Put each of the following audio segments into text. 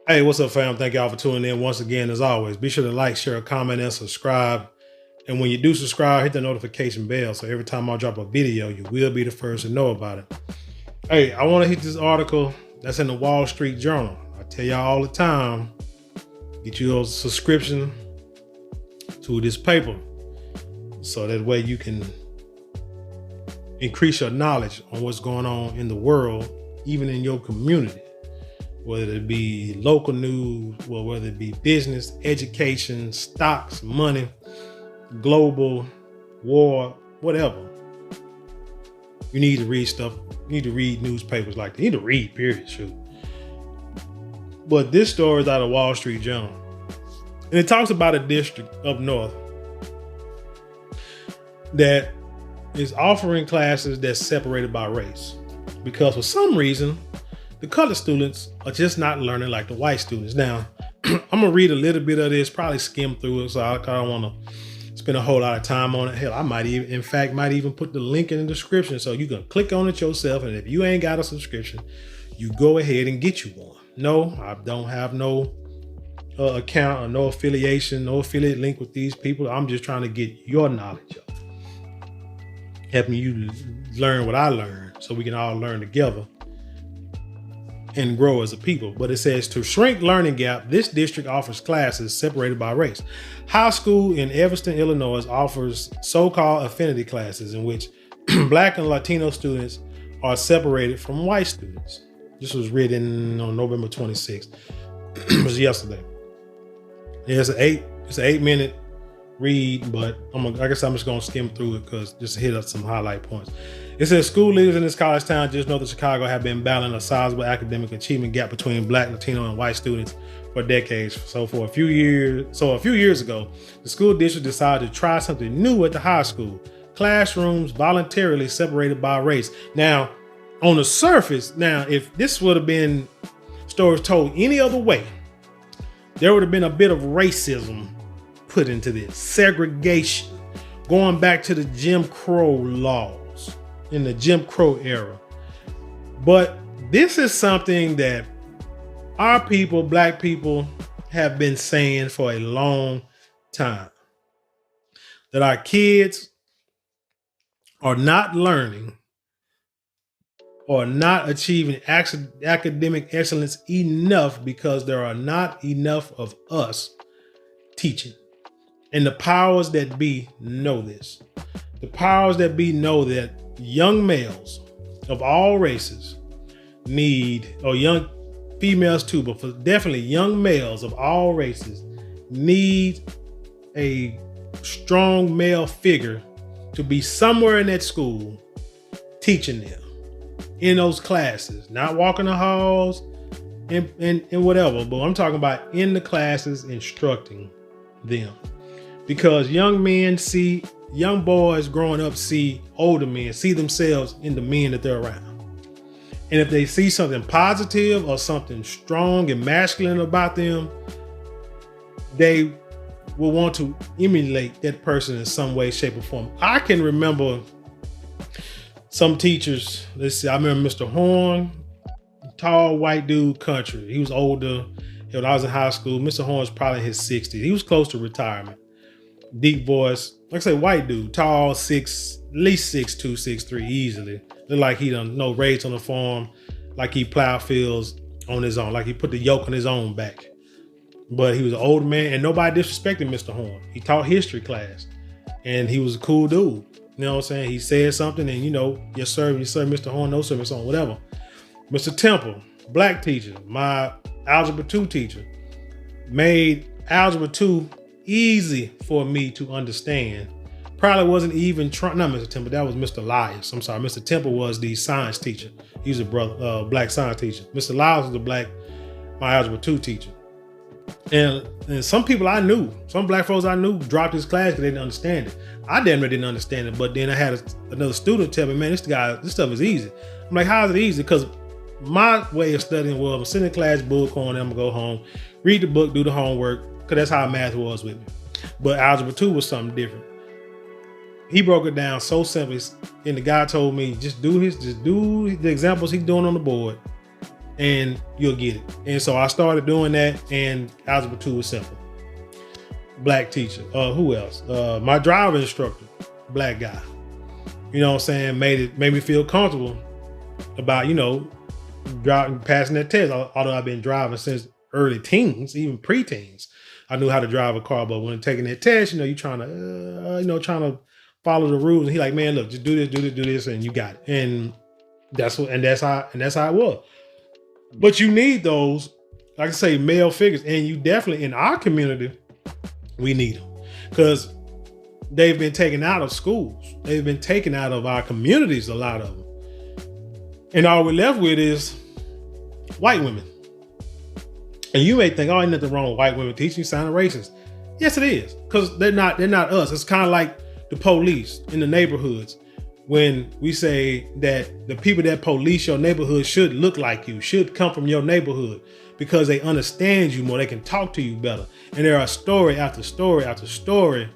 Hey, what's up, fam? Thank y'all for tuning in once again. As always, be sure to like, share, comment, and subscribe. And when you do subscribe, hit the notification bell so every time I drop a video, you will be the first to know about it. Hey, I want to hit this article that's in the Wall Street Journal. I tell y'all all the time, get you a subscription to this paper so that way you can increase your knowledge on what's going on in the world, even in your community. Whether it be local news, well, whether it be business, education, stocks, money, global, war, whatever. You need to read stuff. You need to read newspapers like that. You need to read, period, shoot. But this story is out of Wall Street Journal. And it talks about a district up north that is offering classes that's separated by race. Because for some reason, the colored students are just not learning like the white students. Now, I'm gonna read a little bit of this, probably skim through it, so I don't want to spend a whole lot of time on it. Hell, I might even put the link in the description so you can click on it yourself. And if you ain't got a subscription, you go ahead and get you one. No, I don't have no account or no affiliation, no affiliate link with these people. I'm just trying to get your knowledge up, helping you learn what I learned so we can all learn together and grow as a people. But it says, to shrink learning gap, this district offers classes separated by race. High school in Evanston, Illinois offers so-called affinity classes in which Black and Latino students are separated from white students. This was written on November 26th. It was yesterday. Yeah, it's an 8-minute read, but I guess I'm just gonna skim through it because just to hit up some highlight points. It says school leaders in this college town just north of Chicago have been battling a sizable academic achievement gap between Black, Latino, and white students for decades. So a few years ago, the school district decided to try something new at the high school: classrooms voluntarily separated by race. Now, on the surface, if this would have been stories told any other way, there would have been a bit of racism put into this, segregation, going back to the Jim Crow laws in the Jim Crow era. But this is something that our people, Black people, have been saying for a long time, that our kids are not learning or not achieving academic excellence enough because there are not enough of us teaching. And the powers that be know this. The powers that be know that young males of all races need, or young females too, but for definitely young males of all races need a strong male figure to be somewhere in that school teaching them in those classes, not walking the halls and whatever, but I'm talking about in the classes instructing them. Because young boys growing up see older men, see themselves in the men that they're around. And if they see something positive or something strong and masculine about them, they will want to emulate that person in some way, shape, or form. I can remember some teachers. Let's see, I remember Mr. Horn, tall white dude, country. He was older. When I was in high school, Mr. Horn's probably in his 60s. He was close to retirement. Deep voice, like I say, white dude, tall, at least 6'2", 6'3", easily. Look like he done raised on the farm, like he plowed fields on his own, like he put the yoke on his own back. But he was an old man, and nobody disrespected Mr. Horn. He taught history class, and he was a cool dude. You know what I'm saying? He said something, and yes sir, Mr. Horn, no sir, Mr. Horn, whatever. Mr. Temple, Black teacher, my Algebra 2 teacher, made Algebra 2 easy for me to understand. Probably wasn't even trying, not Mr. Temple, that was Mr. Lyles. I'm sorry, Mr. Temple was the science teacher. He's a Black science teacher. Mr. Lyles was my Algebra 2 teacher. And some people I knew, some Black folks I knew dropped his class because they didn't understand it. I didn't understand it, but then I had another student tell me, man, this stuff is easy. I'm like, how is it easy? Because my way of studying was I'm sitting in class, bullcorn, I'm gonna go home, read the book, do the homework, because that's how math was with me. But Algebra 2 was something different. He broke it down so simply, and the guy told me, just do the examples he's doing on the board and you'll get it. And so I started doing that, and Algebra 2 was simple. Black teacher. Who else? My driving instructor, black guy. You know what I'm saying? Made me feel comfortable about, driving, passing that test. Although I've been driving since early teens, even preteens, I knew how to drive a car. But when taking that test, you're trying to follow the rules. And he like, man, look, just do this, and you got it. And that's how it was. But you need those, like I say, male figures, and you definitely in our community, we need them because they've been taken out of schools. They've been taken out of our communities, a lot of them. And all we're left with is white women. And you may think, oh, ain't nothing wrong with white women teaching, you sound racist. Yes, it is, because they're not us. It's kind of like the police in the neighborhoods. When we say that the people that police your neighborhood should look like you, should come from your neighborhood because they understand you more, they can talk to you better. And there are story after story after story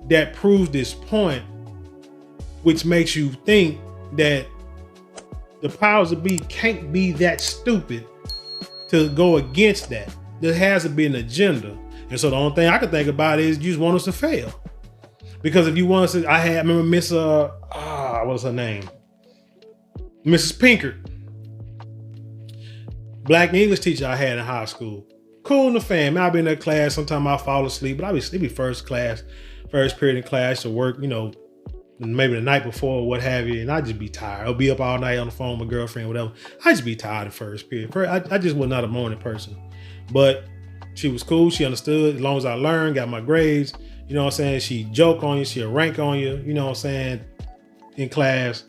that proves this point, which makes you think that the powers that be can't be that stupid to go against that. There has to be an agenda. And so the only thing I can think about is you just want us to fail. Because if you want us to, I remember Miss, what's her name? Mrs. Pinkert. Black English teacher I had in high school. Cool in the fam. I'll be in that class. Sometimes I'll fall asleep, but it'd be first period in class to work, maybe the night before or what have you. And I'd just be tired. I'll be up all night on the phone with my girlfriend, whatever. I'd just be tired of first period. I just was not a morning person. But she was cool. She understood. As long as I learned, got my grades, you know what I'm saying? She joke on you. She'll rank on you, you know what I'm saying, in class.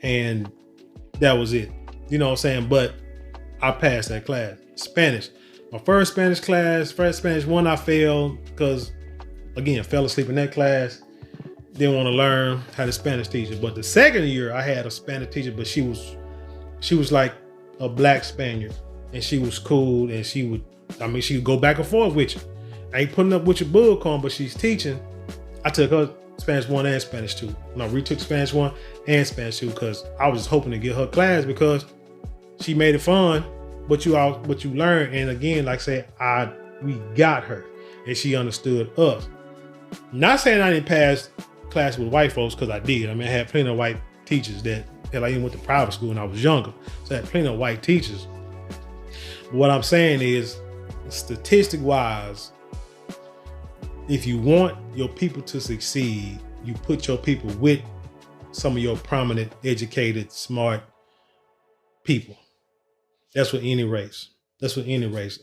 And that was it. You know what I'm saying? But I passed that class. Spanish. My first Spanish class, first Spanish one, I failed because, again, fell asleep in that class. Didn't want to learn how to Spanish teacher. But the second year I had a Spanish teacher, but she was like a black Spaniard. And she was cool, and she would go back and forth with you. I ain't putting up with your bullcorn, but she's teaching. I took her Spanish 1 and Spanish 2. And I retook Spanish 1 and Spanish 2 because I was just hoping to get her class because she made it fun, but you learn. And again, like I said, we got her and she understood us. Not saying I didn't pass class with white folks, because I did. I had plenty of white teachers that I even went to private school when I was younger. So I had plenty of white teachers. But what I'm saying is, statistic wise, if you want your people to succeed, you put your people with some of your prominent, educated, smart people. That's with any race.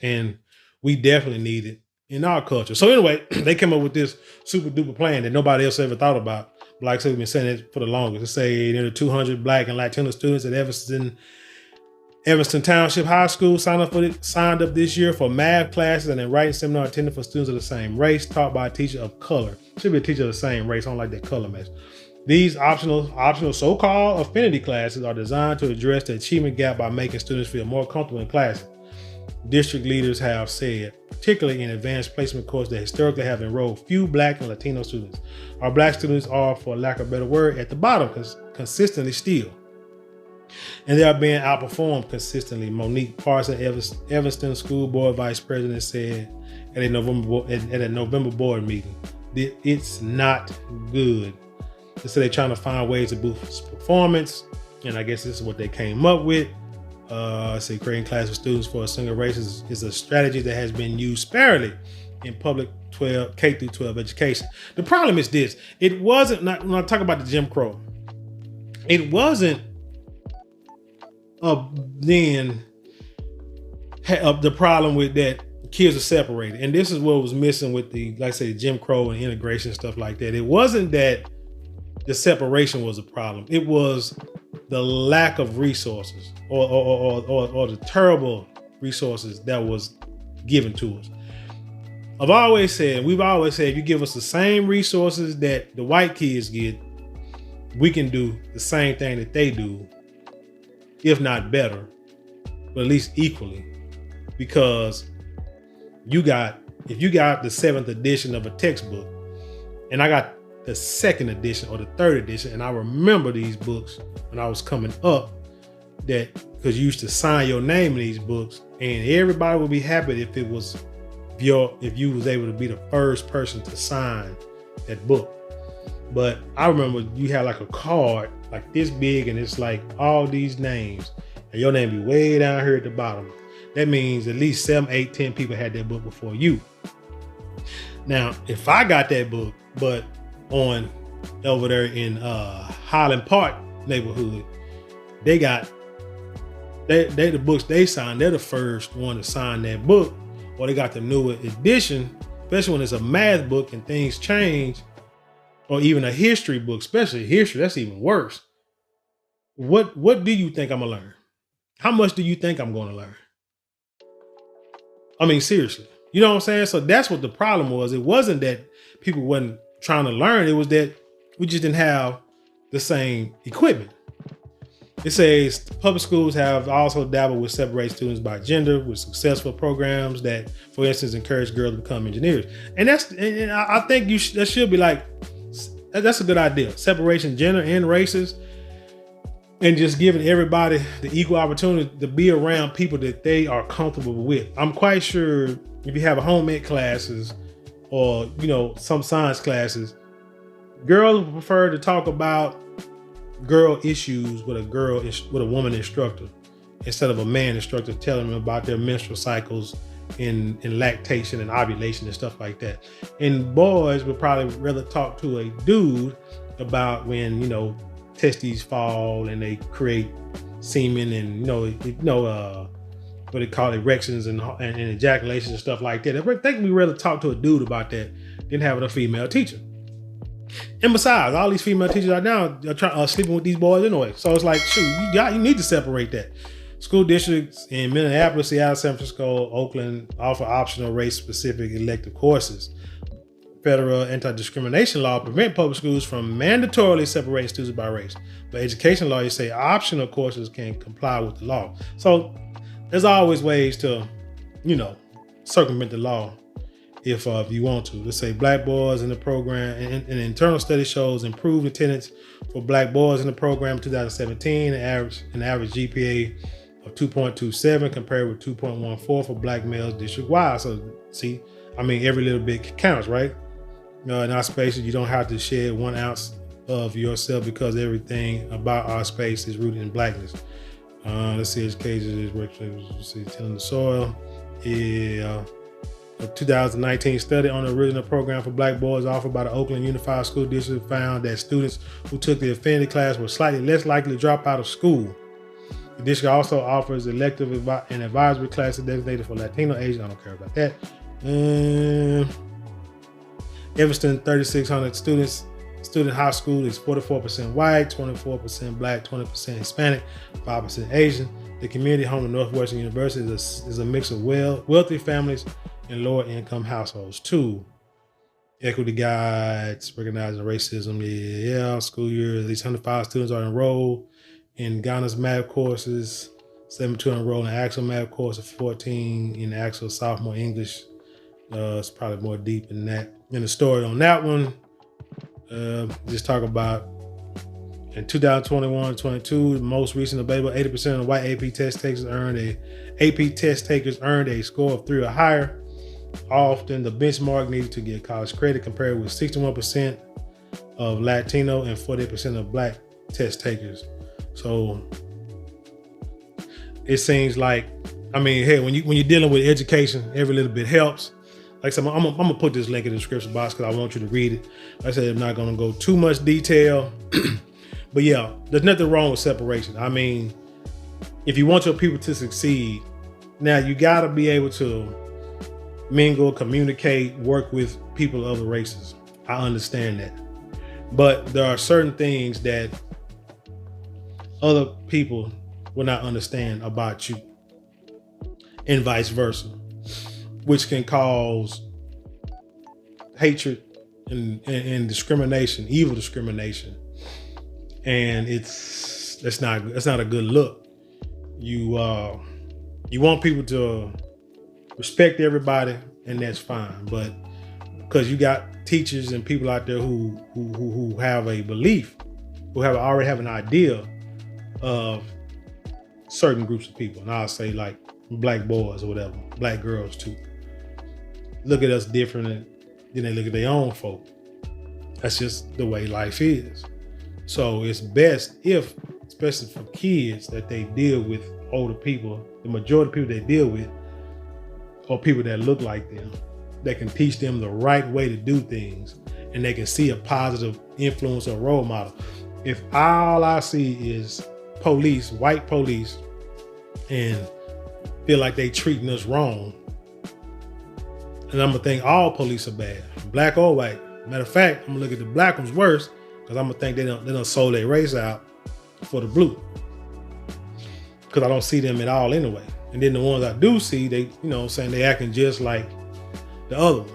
And we definitely need it in our culture. So anyway, they came up with this super duper plan that nobody else ever thought about. Like I said, we've been saying it for the longest. They say there are 200 Black and Latino students at Evanston Township High School signed up this year for math classes and a writing seminar attended for students of the same race, taught by a teacher of color. Should be a teacher of the same race. I don't like that color mess. These optional so-called affinity classes are designed to address the achievement gap by making students feel more comfortable in classes. District leaders have said, particularly in advanced placement courses that historically have enrolled few Black and Latino students. Our Black students are, for lack of a better word, at the bottom consistently still. And they are being outperformed consistently. Monique Parson, Evanston School Board Vice President, said at a November board meeting, it's not good. So they're trying to find ways to boost performance. And I guess this is what they came up with. Creating classes for students for a single race is a strategy that has been used sparingly in public K through 12 education. The problem is this: it wasn't, when I talk about the Jim Crow, it wasn't the problem with that kids are separated, and this is what was missing with the, like I say, Jim Crow and integration stuff like that. It wasn't that the separation was a problem; it was the lack of resources or the terrible resources that was given to us. We've always said, if you give us the same resources that the white kids get, we can do the same thing that they do, if not better, but at least equally. Because if you got the 7th edition of a textbook, and I got the 2nd edition or the 3rd edition, and I remember these books when I was coming up, that, because you used to sign your name in these books, and everybody would be happy if it was if you was able to be the first person to sign that book. But I remember you had like a card like this big, and it's like all these names, and your name be way down here at the bottom. That means at least 7, 8, 10 people had that book before you. Now, if I got that book, but on over there in Highland Park neighborhood, they the books they signed, they're the first one to sign that book, or they got the newer edition, especially when it's a math book and things change, or even a history book, especially history, that's even worse. What do you think I'm gonna learn? How much do you think I'm gonna learn? I mean, seriously, you know what I'm saying? So that's what the problem was. It wasn't that people wasn't trying to learn. It was that we just didn't have the same equipment. It says public schools have also dabbled with separating students by gender with successful programs that, for instance, encourage girls to become engineers. And I think that should be like, that's a good idea. Separation gender and races, and just giving everybody the equal opportunity to be around people that they are comfortable with. I'm quite sure if you have a home ec classes or, some science classes, girls prefer to talk about girl issues with a woman instructor instead of a man instructor telling them about their menstrual cycles in lactation and ovulation and stuff like that. And boys would probably rather talk to a dude about when, testes fall and they create semen and, what they call erections and ejaculations and stuff like that. I think we'd rather talk to a dude about that than having a female teacher. And besides, all these female teachers right now are sleeping with these boys anyway. So it's like, shoot, you need to separate that. School districts in Minneapolis, Seattle, San Francisco, Oakland offer optional race-specific elective courses. Federal anti-discrimination law prevent public schools from mandatorily separating students by race. But education lawyers say optional courses can comply with the law. So there's always ways to, circumvent the law if you want to. Let's say black boys in the program, and an internal study shows improved attendance for black boys in the program in 2017, an average GPA of 2.27 compared with 2.14 for black males district-wide. So see, every little bit counts, right? In our spaces, you don't have to shed 1 ounce of yourself because everything about our space is rooted in blackness. Let's see, education is tilling the soil. A 2019 study on the original program for black boys offered by the Oakland Unified School District found that students who took the affinity class were slightly less likely to drop out of school. The district also offers elective and advisory classes designated for Latino, Asian. I don't care about that. Evanston, 3,600 students. Student high school is 44% white, 24% black, 20% Hispanic, 5% Asian. The community home to Northwestern University is a mix of wealthy families and lower income households too. Equity guides, recognizing racism. Yeah. School year, at least 105 students are enrolled in Ghana's math courses, 72 enrolled in actual math courses, 14 in actual sophomore English. It's probably more deep than that. In the story on that one, just talk about in 2021-22, the most recent available, 80% of white AP test takers earned a score of 3 or higher. Often the benchmark needed to get college credit, compared with 61% of Latino and 48% of black test takers. So it seems like, hey, when you're dealing with education, every little bit helps. Like I said, I'm gonna put this link in the description box because I want you to read it. Like I said, I'm not gonna go too much detail, but yeah, there's nothing wrong with separation. If you want your people to succeed, now you gotta be able to mingle, communicate, work with people of other races. I understand that, but there are certain things that other people will not understand about you, and vice versa, which can cause hatred and discrimination, evil discrimination. And that's not a good look. You want people to respect everybody, and that's fine. But because you got teachers and people out there who have a belief, who already have an idea of certain groups of people, and I'll say like black boys or whatever, black girls too, look at us different than they look at their own folk. That's just the way life is. So it's best if, especially for kids, that they deal with older people. The majority of people they deal with are people that look like them, that can teach them the right way to do things, and they can see a positive influence or role model. If all I see is police, white police, and feel like they treating us wrong, and I'm gonna think all police are bad, black or white. Matter of fact, I'm gonna look at the black ones worse, because I'm gonna think they don't sold their race out for the blue, because I don't see them at all anyway. And then the ones I do see, they, they acting just like the other ones.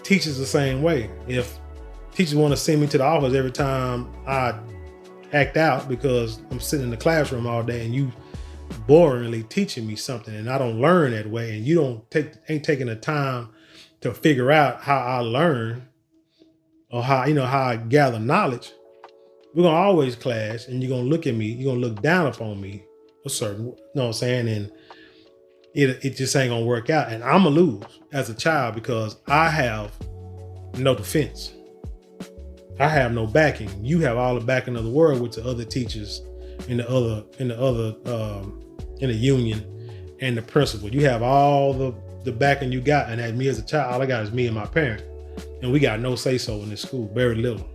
Teachers the same way. If teachers want to send me to the office every time I act out because I'm sitting in the classroom all day and you boringly teaching me something and I don't learn that way, and you ain't taking the time to figure out how I learn or how I gather knowledge, we're gonna always clash, and you're gonna look at me, you're gonna look down upon me a certain, you know what I'm saying? And it just ain't gonna work out, and I'm gonna lose as a child because I have no defense. I have no backing. You have all the backing of the world with the other teachers in the union and the principal. You have all the backing you got, and as me as a child, all I got is me and my parents, and we got no say so in this school, very little.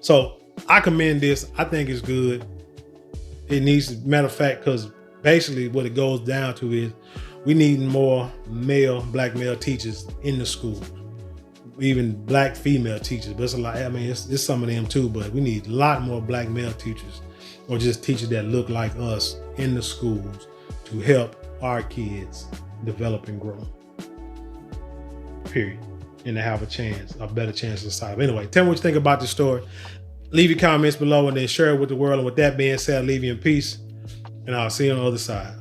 So I commend this. I think it's good. It needs, matter of fact, because basically what it goes down to is we need more black male teachers in the school, even black female teachers. But it's a lot. I mean, it's some of them too, but we need a lot more black male teachers, or just teachers that look like us in the schools to help our kids develop and grow. Period. And to have a better chance to survive. Anyway, tell me what you think about this story. Leave your comments below and then share it with the world. And with that being said, I'll leave you in peace, and I'll see you on the other side.